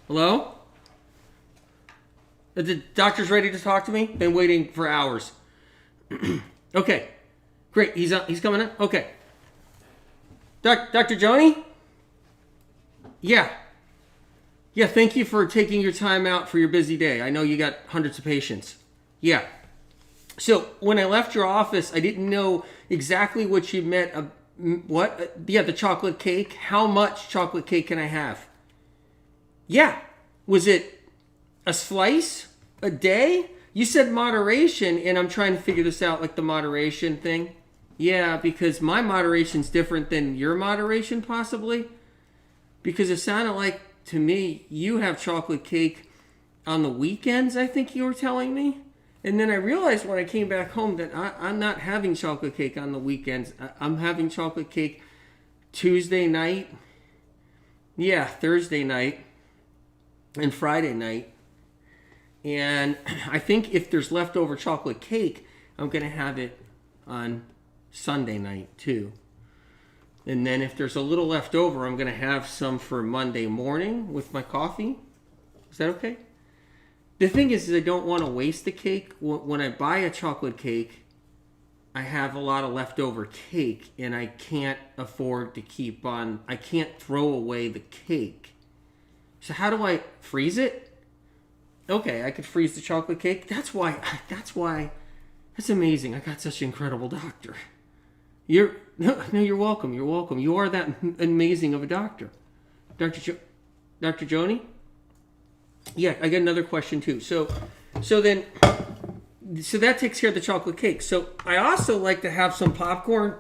Hello? The doctor's ready to talk to me? Been waiting for hours. Okay. Great. He's coming in? Okay. Dr. Joni? Yeah. Yeah, thank you for taking your time out for your busy day. I know you got hundreds of patients. Yeah. So, when I left your office, I didn't know exactly what you meant. What? Yeah, the chocolate cake. How much chocolate cake can I have? Yeah. Was it a slice a day? You said moderation, and I'm trying to figure this out, like the moderation thing. Yeah, because my moderation's different than your moderation, possibly. Because it sounded like, to me, you have chocolate cake on the weekends, I think you were telling me. And then I realized when I came back home that I'm not having chocolate cake on the weekends. I'm having chocolate cake Tuesday night. Yeah, Thursday night. And Friday night. And I think if there's leftover chocolate cake, I'm going to have it on Sunday night too. And then if there's a little left over, I'm going to have some for Monday morning with my coffee. Is that okay? The thing is I don't want to waste the cake. When I buy a chocolate cake, I have a lot of leftover cake, and I can't afford to keep on. I can't throw away the cake. So how do I freeze it? Okay, I could freeze the chocolate cake. That's amazing. I got such an incredible doctor. You're welcome. You're welcome. You are that amazing of a doctor. Dr. Joni? Yeah, I got another question too. So that takes care of the chocolate cake. So I also like to have some popcorn.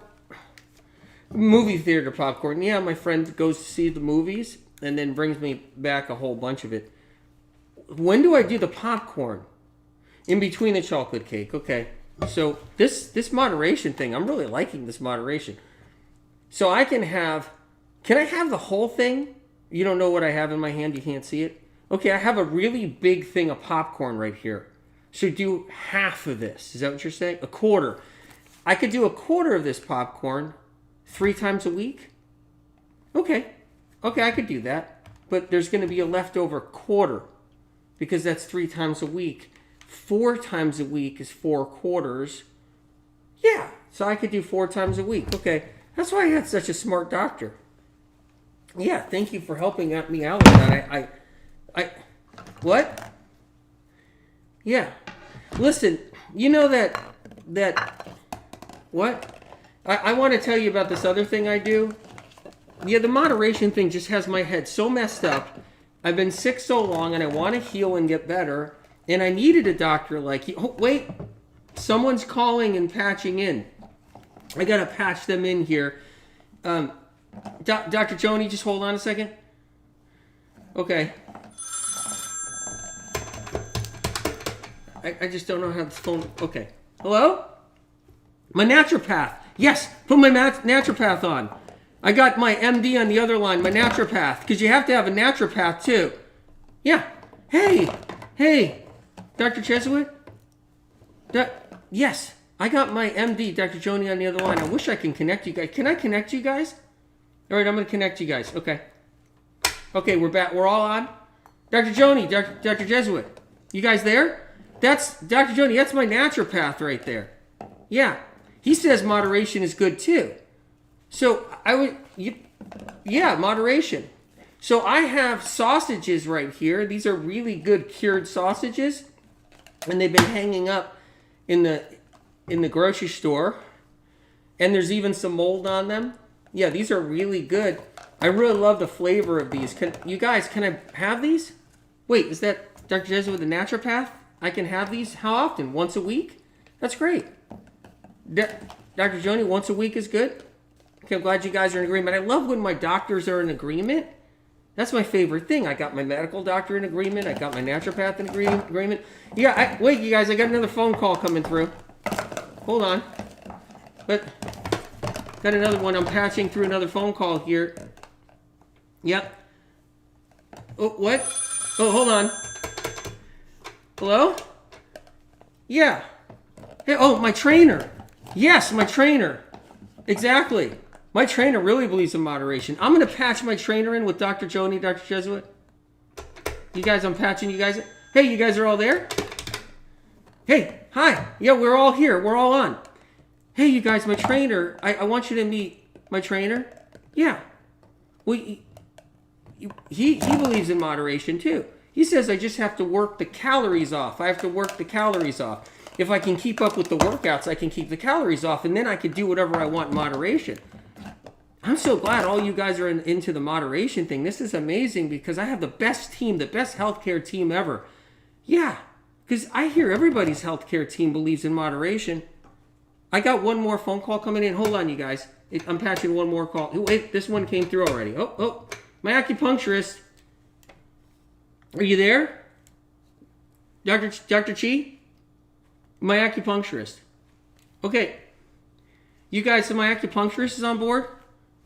Movie theater popcorn. Yeah, my friend goes to see the movies and then brings me back a whole bunch of it. When do I do the popcorn? In between the chocolate cake. Okay. So this moderation thing, I'm really liking this moderation. So can I have the whole thing? You don't know what I have in my hand, you can't see it? Okay, I have a really big thing of popcorn right here. So do half of this. Is that what you're saying? A quarter. I could do a quarter of this popcorn 3 times a week? Okay, I could do that. But there's going to be a leftover quarter because that's 3 times a week. 4 times a week is 4 quarters. Yeah, so I could do 4 times a week. Okay, that's why I had such a smart doctor. Yeah, thank you for helping me out with that. What? Yeah. Listen, you know that what? I want to tell you about this other thing I do. Yeah, the moderation thing just has my head so messed up. I've been sick so long and I want to heal and get better. And I needed a doctor like you. Oh, wait. Someone's calling and patching in. I got to patch them in here. Dr. Joni, just hold on a second. Okay. I just don't know how this phone... Okay. Hello? My naturopath. Yes, put my naturopath on. I got my MD on the other line, my naturopath. Because you have to have a naturopath too. Yeah. Hey. Dr. Jesuit? Yes. I got my MD, Dr. Joni, on the other line. I wish I can connect you guys. Can I connect you guys? All right, I'm going to connect you guys. Okay, we're back. We're all on. Dr. Joni, Dr. Jesuit. You guys there? That's Dr. Joni. That's my naturopath right there. Yeah. He says moderation is good too. So moderation. So I have sausages right here. These are really good cured sausages. And they've been hanging up in the grocery store. And there's even some mold on them. Yeah, these are really good. I really love the flavor of these. Can I have these? Wait, is that Dr. Jesuit, the naturopath? I can have these how often? Once a week? That's great. Dr. Joni, once a week is good? Okay, I'm glad you guys are in agreement. I love when my doctors are in agreement. That's my favorite thing. I got my medical doctor in agreement. I got my naturopath in agreement. Yeah, wait, you guys, I got another phone call coming through. Hold on. But got another one. I'm patching through another phone call here. Yep. Oh, what? Oh, hold on. Hello? Yeah. Hey, oh, my trainer. Yes, my trainer. Exactly. My trainer really believes in moderation. I'm going to patch my trainer in with Dr. Joni, Dr. Jesuit. You guys, I'm patching you guys. Hey, you guys are all there? Hey, hi. Yeah, we're all here. We're all on. Hey, you guys, my trainer. I want you to meet my trainer. Yeah. He believes in moderation too. He says I just have to work the calories off. I have to work the calories off. If I can keep up with the workouts, I can keep the calories off, and then I can do whatever I want in moderation. I'm so glad all you guys are into the moderation thing. This is amazing because I have the best team, the best healthcare team ever. Yeah, because I hear everybody's healthcare team believes in moderation. I got one more phone call coming in. Hold on, you guys. I'm patching one more call. Wait, this one came through already. Oh, my acupuncturist. Are you there? Dr. Chi? My acupuncturist. Okay. You guys, so my acupuncturist is on board?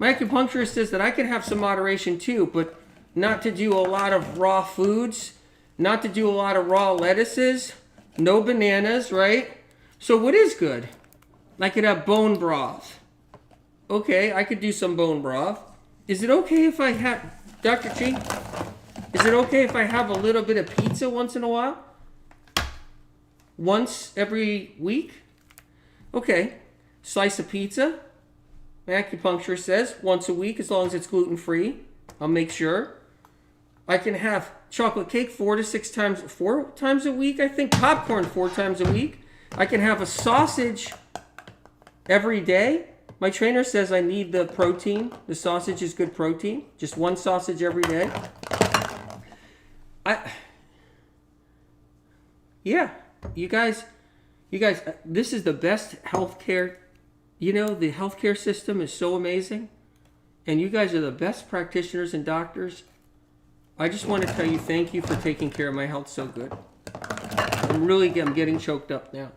My acupuncturist says that I can have some moderation too, but not to do a lot of raw foods, not to do a lot of raw lettuces, no bananas, right? So what is good? I could have bone broth. Okay, I could do some bone broth. Is it okay if I have, Dr. Chi, is it okay if I have a little bit of pizza once in a while? Once every week? Okay, slice of pizza. My acupuncturist says once a week as long as it's gluten-free. I'll make sure. I can have chocolate cake 4 times a week, I think. Popcorn 4 times a week. I can have a sausage every day. My trainer says I need the protein. The sausage is good protein. Just one sausage every day. Yeah, you guys, this is the best healthcare. You know, the healthcare system is so amazing. And you guys are the best practitioners and doctors. I just want to tell you thank you for taking care of my health so good. I'm getting choked up now.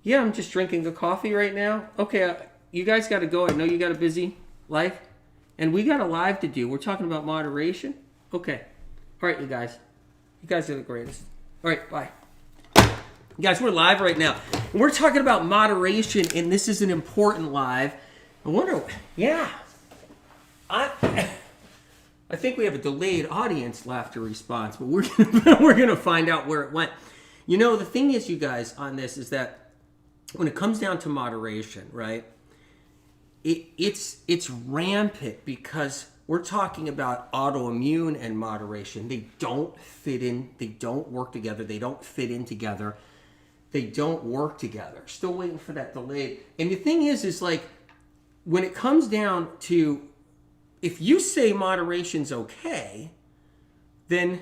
Yeah, I'm just drinking a coffee right now. Okay, you guys got to go. I know you got a busy life. And we got a live to do. We're talking about moderation. Okay. All right, you guys. You guys are the greatest. All right, bye. Guys, we're live right now. And we're talking about moderation, and this is an important live. I wonder, yeah. I think we have a delayed audience laughter response, but we're gonna find out where it went. You know, the thing is, you guys, on this is that when it comes down to moderation, right? It's rampant because we're talking about autoimmune and moderation. They don't fit in. They don't work together. They don't fit in together. They don't work together. Still waiting for that delayed. And the thing is like, when it comes down to, if you say moderation's okay, then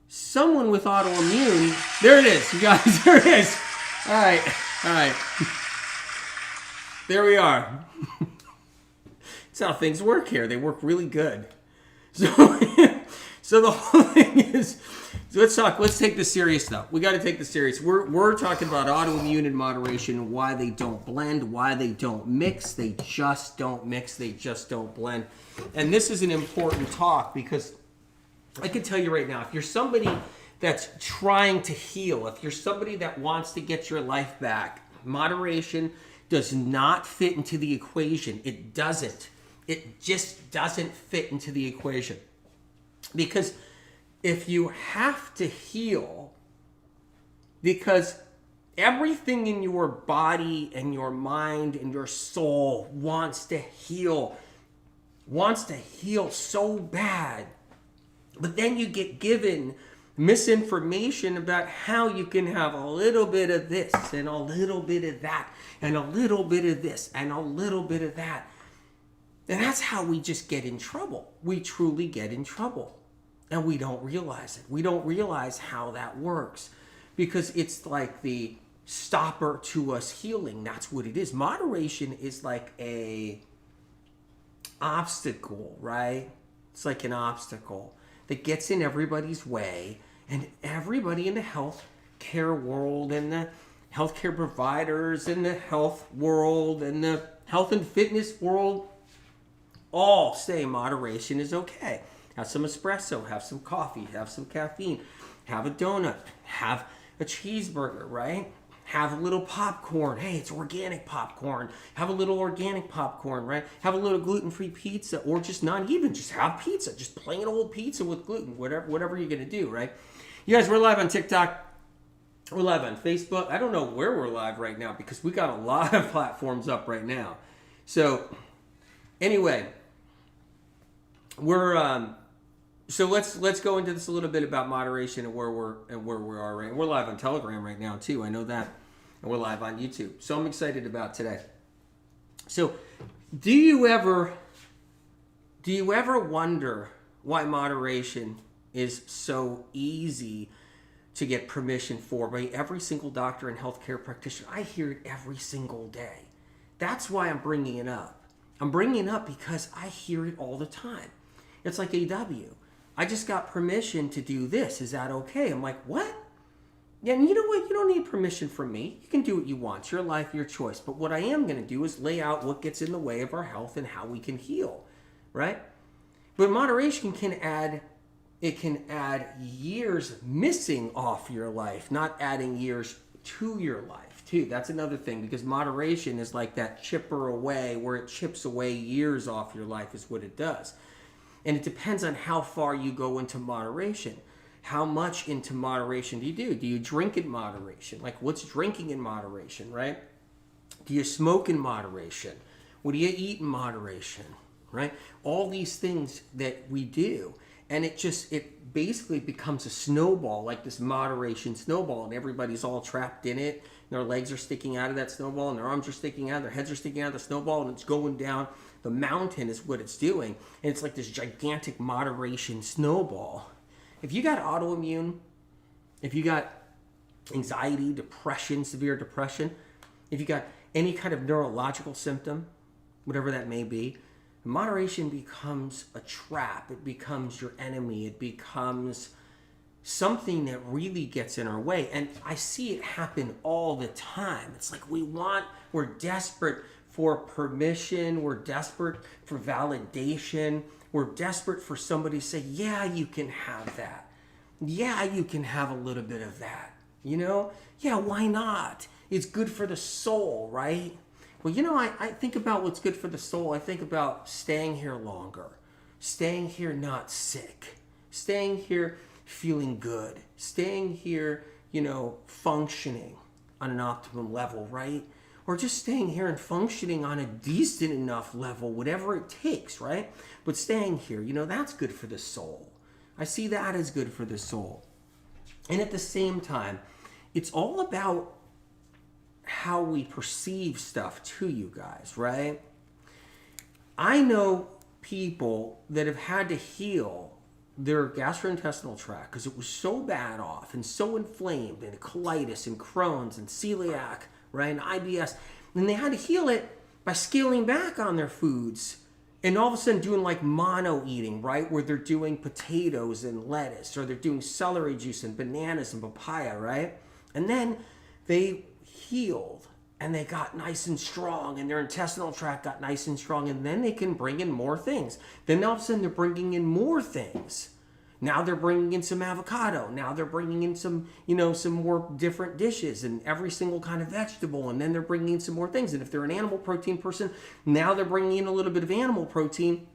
someone with autoimmune, there it is, you guys, there it is. All right. There we are. That's how things work here. They work really good. So the whole thing is, let's take this serious though. We got to take this serious. We're talking about autoimmune and moderation, why they don't blend, why they don't mix. They just don't mix. They just don't blend. And this is an important talk because I can tell you right now, if you're somebody that's trying to heal, if you're somebody that wants to get your life back, moderation does not fit into the equation. It doesn't. It just doesn't fit into the equation. Because if you have to heal, because everything in your body and your mind and your soul wants to heal so bad, but then you get given misinformation about how you can have a little bit of this and a little bit of that and a little bit of this and a little bit of that. And that's how we just get in trouble. We truly get in trouble. And we don't realize it. We don't realize how that works. Because it's like the stopper to us healing. That's what it is. Moderation is like a obstacle, right? It's like an obstacle that gets in everybody's way. And everybody in the healthcare world and the healthcare providers and the health world and the health and fitness world all say moderation is okay. Have some espresso, have some coffee, have some caffeine, have a donut, have a cheeseburger, right? Have a little popcorn. Hey, it's organic popcorn. Have a little organic popcorn, right? Have a little gluten-free pizza, or just not even. Just have pizza. Just plain old pizza with gluten, whatever you're going to do, right? You guys, we're live on TikTok. We're live on Facebook. I don't know where we're live right now because we got a lot of platforms up right now. So, anyway, we're so let's go into this a little bit about moderation and where we are right now. We're live on Telegram right now too. I know that, and we're live on YouTube. So I'm excited about today. So, do you ever wonder why moderation is so easy to get permission for by every single doctor and healthcare practitioner? I hear it every single day. That's why I'm bringing it up. I'm bringing it up because I hear it all the time. It's like AW. I just got permission to do this. Is that okay? I'm like, what? Yeah, and you know what? You don't need permission from me. You can do what you want. It's your life, your choice. But what I am going to do is lay out what gets in the way of our health and how we can heal, right? But moderation can add years missing off your life, not adding years to your life too. That's another thing, because moderation is like that chipper away, where it chips away years off your life is what it does. And it depends on how far you go into moderation. How much into moderation do you do? Do you drink in moderation? Like, what's drinking in moderation, right? Do you smoke in moderation? What do you eat in moderation, right? All these things that we do. And it basically becomes a snowball, like this moderation snowball, and everybody's all trapped in it. And their legs are sticking out of that snowball, and their arms are sticking out, their heads are sticking out of the snowball, and it's going down the mountain is what it's doing. And it's like this gigantic moderation snowball. If you got autoimmune, if you got anxiety, depression, severe depression, if you got any kind of neurological symptom, whatever that may be, moderation becomes a trap. It becomes your enemy. It becomes something that really gets in our way. And I see it happen all the time. It's like we're desperate for permission. We're desperate for validation. We're desperate for somebody to say, yeah, you can have that. Yeah, you can have a little bit of that. You know? Yeah, why not? It's good for the soul, right? Well, you know, I think about what's good for the soul. I think about staying here longer, staying here not sick, staying here feeling good, staying here, you know, functioning on an optimum level, right? Or just staying here and functioning on a decent enough level, whatever it takes, right? But staying here, you know, that's good for the soul. I see that as good for the soul. And at the same time, it's all about how we perceive stuff to you guys, right? I know people that have had to heal their gastrointestinal tract because it was so bad off and so inflamed, and colitis and Crohn's and celiac, right, and IBS, and they had to heal it by scaling back on their foods and all of a sudden doing like mono eating, right, where they're doing potatoes and lettuce, or they're doing celery juice and bananas and papaya, right? And then they healed and they got nice and strong, and their intestinal tract got nice and strong, and then they can bring in more things. Then all of a sudden they're bringing in more things. Now they're bringing in some avocado. Now they're bringing in some, you know, some more different dishes and every single kind of vegetable. And then they're bringing in some more things. And if they're an animal protein person, now they're bringing in a little bit of animal protein,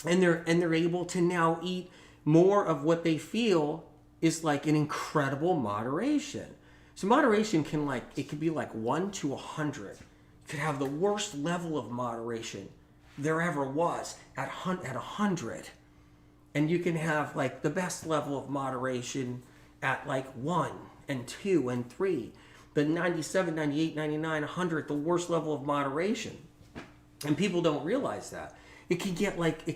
and they're able to now eat more of what they feel is like an incredible moderation. So moderation it could be like 1 to 100. You could have the worst level of moderation there ever was at 100. And you can have like the best level of moderation at like 1 and 2 and 3. The 97, 98, 99, 100, the worst level of moderation. And people don't realize that. It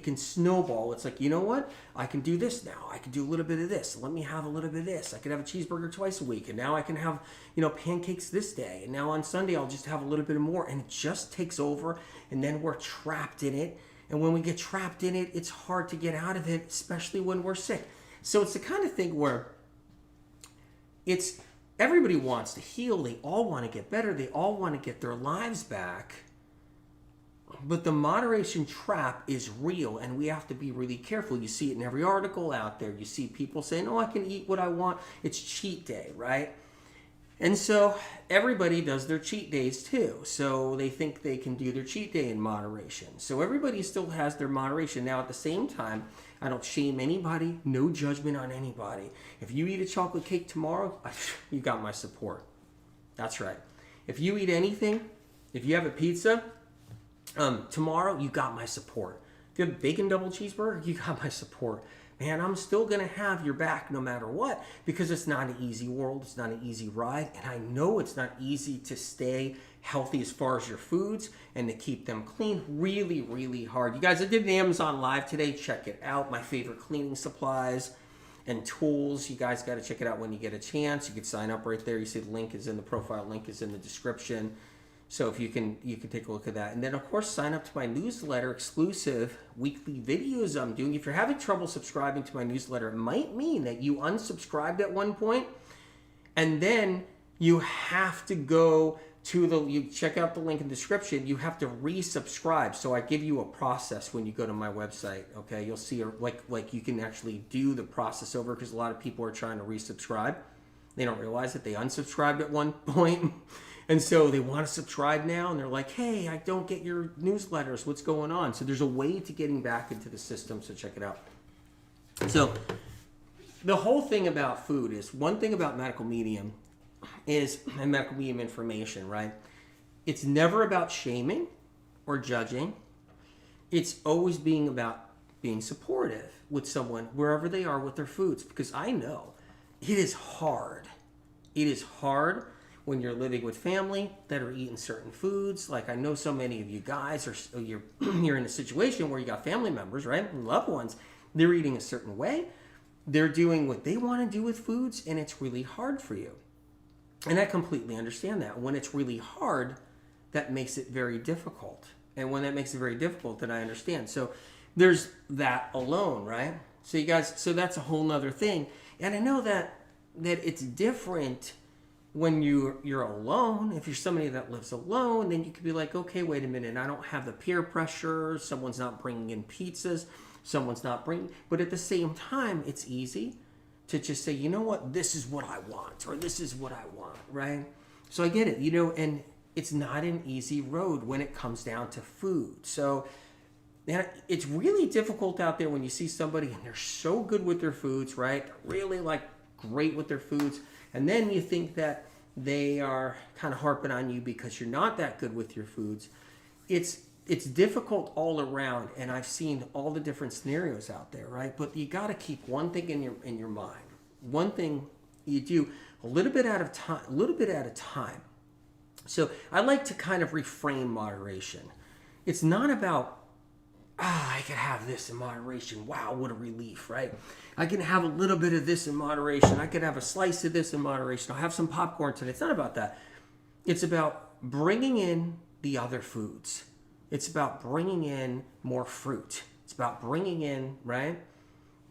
can snowball. It's like, you know what? I can do this now. I can do a little bit of this. Let me have a little bit of this. I can have a cheeseburger twice a week. And now I can have, you know, pancakes this day. And now on Sunday, I'll just have a little bit more. And it just takes over. And then we're trapped in it. And when we get trapped in it, it's hard to get out of it, especially when we're sick. So it's the kind of thing where everybody wants to heal. They all want to get better. They all want to get their lives back. But the moderation trap is real, and we have to be really careful. You see it in every article out there. You see people saying, oh, I can eat what I want. It's cheat day, right? And so everybody does their cheat days too. So they think they can do their cheat day in moderation. So everybody still has their moderation. Now at the same time, I don't shame anybody, no judgment on anybody. If you eat a chocolate cake tomorrow, you got my support. That's right. If you eat anything, if you have a pizza tomorrow, you got my support. If you have a bacon double cheeseburger, you got my support. Man, I'm still going to have your back no matter what, because it's not an easy world. It's not an easy ride. And I know it's not easy to stay healthy as far as your foods and to keep them clean. Really, really hard. You guys, I did an Amazon Live today. Check it out. My favorite cleaning supplies and tools. You guys got to check it out when you get a chance. You can sign up right there. You see the link is in the profile. Link is in the description. So if you can take a look at that. And then, of course, sign up to my newsletter, exclusive weekly videos I'm doing. If you're having trouble subscribing to my newsletter, it might mean that you unsubscribed at one point, and then you have to go to you check out the link in the description, you have to resubscribe. So I give you a process when you go to my website, okay? You'll see like you can actually do the process over, because a lot of people are trying to resubscribe. They don't realize that they unsubscribed at one point. And so they want to subscribe now, and they're like, hey, I don't get your newsletters. What's going on? So there's a way to getting back into the system, so check it out. So the whole thing about food is, one thing about medical medium is, and medical medium information, right? It's never about shaming or judging. It's always being about being supportive with someone wherever they are with their foods, because I know it is hard. It is hard when you're living with family that are eating certain foods. Like, I know so many of you guys are you're in a situation where you got family members, right? Loved ones, they're eating a certain way. They're doing what they want to do with foods, and it's really hard for you. And I completely understand that. When it's really hard, that makes it very difficult. And when that makes it very difficult, then I understand. So there's that alone, right? So you guys, so that's a whole nother thing. And I know that it's different when you're alone. If you're somebody that lives alone, then you could be like, okay, wait a minute, I don't have the peer pressure, someone's not bringing in pizzas, someone's not bringing, but at the same time, it's easy to just say, you know what, this is what I want, or this is what I want, right? So I get it, and it's not an easy road when it comes down to food. So it's really difficult out there when you see somebody and they're so good with their foods, right? They're really great with their foods. And then you think that they are kind of harping on you because you're not that good with your foods. It's difficult all around, and I've seen all the different scenarios out there, right? But you got to keep one thing in your mind. One thing you do a little bit at a time. So I like to kind of reframe moderation. It's not about, I could have this in moderation. Wow, what a relief, right? I can have a little bit of this in moderation. I could have a slice of this in moderation. I'll have some popcorn today. It's not about that. It's about bringing in the other foods. It's about bringing in more fruit. It's about bringing in, right,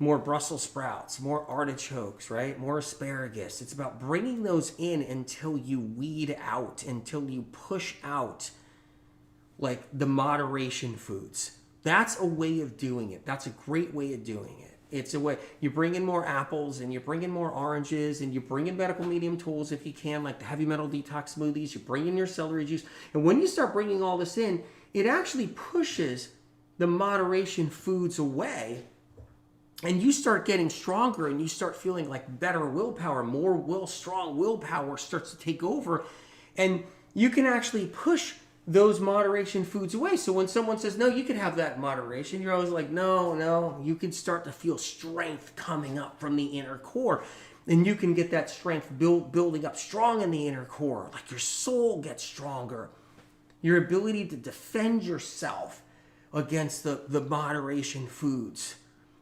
more Brussels sprouts, more artichokes, right, more asparagus. It's about bringing those in until you weed out, until you push out like the moderation foods. That's a way of doing it. That's a great way of doing it. It's a way, you bring in more apples, and you bring in more oranges, and you bring in medical medium tools if you can, like the heavy metal detox smoothies. You bring in your celery juice. And when you start bringing all this in, it actually pushes the moderation foods away, and you start getting stronger, and you start feeling like better willpower, strong willpower starts to take over, and you can actually push those moderation foods away. So when someone says, no, you can have that in moderation, you're always like, no, you can start to feel strength coming up from the inner core. And you can get that strength building up strong in the inner core. Like your soul gets stronger. Your ability to defend yourself against the moderation foods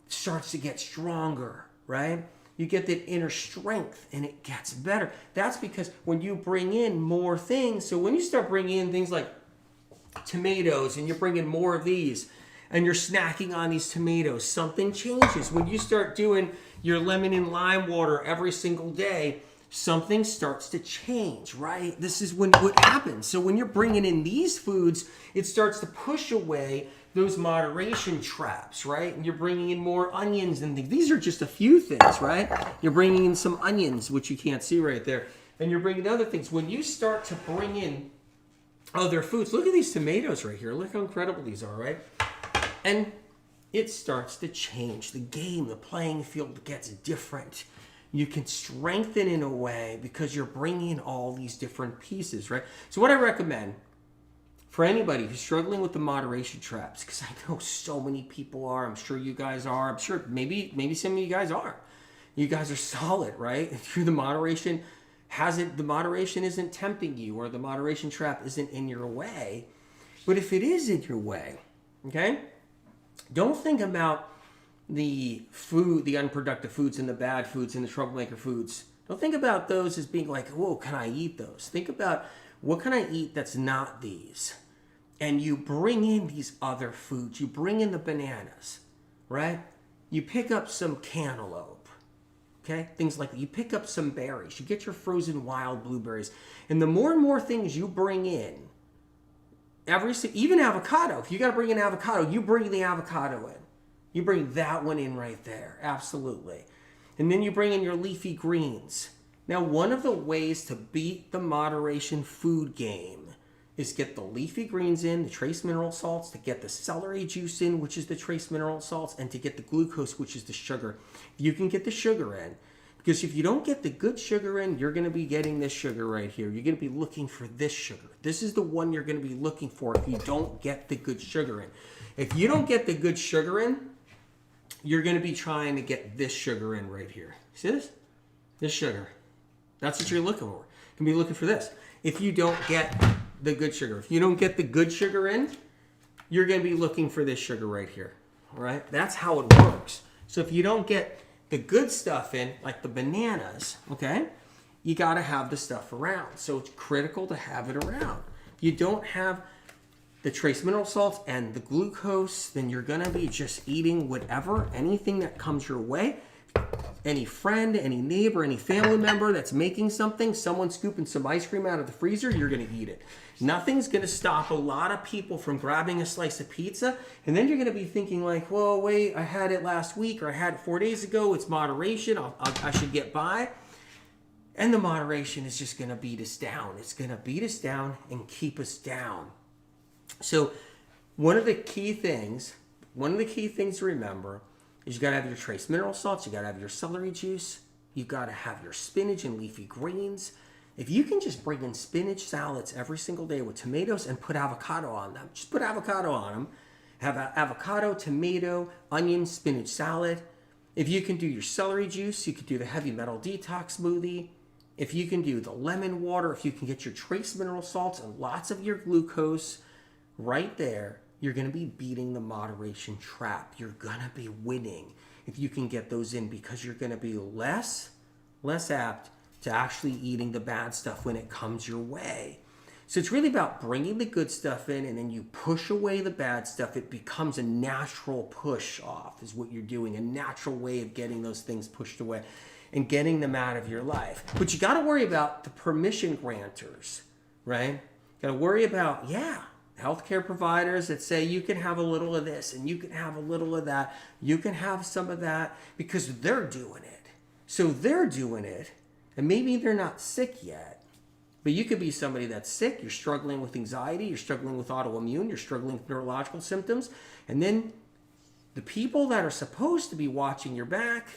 starts to get stronger, right? You get that inner strength, and it gets better. That's because when you bring in more things, so when you start bringing in things like tomatoes, and you bring in more of these, and you're snacking on these tomatoes, something changes. When you start doing your lemon and lime water every single day, something starts to change, right? This is what happens. So when you're bringing in these foods, it starts to push away those moderation traps, right? And you're bringing in more onions and things. These are just a few things, right? You're bringing in some onions, which you can't see right there. and you're bringing other things. When you start to bring in other foods, look at these tomatoes right here. Look how incredible these are, right? And it starts to change. The game, the playing field gets different. You can strengthen in a way because you're bringing all these different pieces, right? So what I recommend for anybody who's struggling with the moderation traps, because I know so many people are, I'm sure you guys are, I'm sure maybe some of you guys are. You guys are solid, right? Through the moderation, the moderation isn't tempting you, or the moderation trap isn't in your way. But if it is in your way, okay, don't think about the food, the unproductive foods and the bad foods and the troublemaker foods. Don't think about those as being like, whoa, can I eat those? Think about, what can I eat that's not these? And you bring in these other foods. You bring in the bananas, right? You pick up some cantaloupe, okay? Things like that. You pick up some berries. You get your frozen wild blueberries. And the more and more things you bring in, even avocado, if you got to bring in avocado, you bring the avocado in. You bring that one in right there, absolutely. And then you bring in your leafy greens. Now, one of the ways to beat the moderation food game is get the leafy greens in, the trace mineral salts, to get the celery juice in, which is the trace mineral salts, and to get the glucose, which is the sugar. You can get the sugar in, because if you don't get the good sugar in, you're going to be getting this sugar right here. You're going to be looking for this sugar. This is the one you're going to be looking for if you don't get the good sugar in. If you don't get the good sugar in, you're going to be trying to get this sugar in right here. See this? This sugar. That's what you're looking for. You can be looking for this. If you don't get the good sugar, if you don't get the good sugar in, you're going to be looking for this sugar right here. All right? That's how it works. So if you don't get the good stuff in, like the bananas, okay, you got to have the stuff around. So it's critical to have it around. If you don't have the trace mineral salts and the glucose, then you're going to be just eating whatever, anything that comes your way. Any friend, any neighbor, any family member that's making something, someone scooping some ice cream out of the freezer, you're going to eat it. Nothing's going to stop a lot of people from grabbing a slice of pizza, and then you're going to be thinking like, whoa, wait, I had it last week, or I had it 4 days ago, it's moderation, I should get by. And the moderation is just going to beat us down. It's going to beat us down and keep us down. So one of the key things to remember is you got to have your trace mineral salts, you got to have your celery juice, you got to have your spinach and leafy greens. If you can just bring in spinach salads every single day with tomatoes and put avocado on them, just put avocado on them, have avocado, tomato, onion, spinach salad. If you can do your celery juice, you could do the heavy metal detox smoothie. If you can do the lemon water, if you can get your trace mineral salts and lots of your glucose right there, you're going to be beating the moderation trap. You're going to be winning if you can get those in, because you're going to be less apt to actually eating the bad stuff when it comes your way. So it's really about bringing the good stuff in, and then you push away the bad stuff. It becomes a natural push off is what you're doing, a natural way of getting those things pushed away and getting them out of your life. But you got to worry about the permission granters, right? Got to worry about, healthcare providers that say you can have a little of this and you can have a little of that. You can have some of that because they're doing it. So they're doing it, and maybe they're not sick yet. But you could be somebody that's sick, you're struggling with anxiety, you're struggling with autoimmune, you're struggling with neurological symptoms, and then the people that are supposed to be watching your back,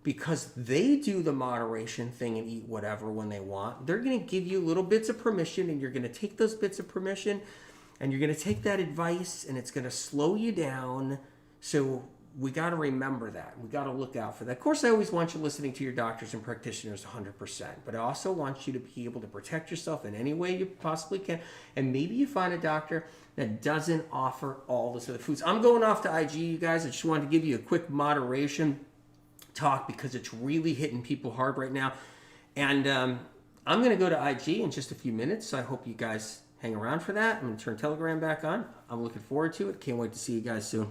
because they do the moderation thing and eat whatever when they want, they're going to give you little bits of permission, and you're going to take those bits of permission and you're going to take that advice, and it's going to slow you down. So we got to remember that. We got to look out for that. Of course, I always want you listening to your doctors and practitioners 100%, but I also want you to be able to protect yourself in any way you possibly can. And maybe you find a doctor that doesn't offer all this other foods. I'm going off to IG, you guys. I just wanted to give you a quick moderation talk because it's really hitting people hard right now. And I'm going to go to IG in just a few minutes, so I hope you guys hang around for that. I'm going to turn Telegram back on. I'm looking forward to it. Can't wait to see you guys soon.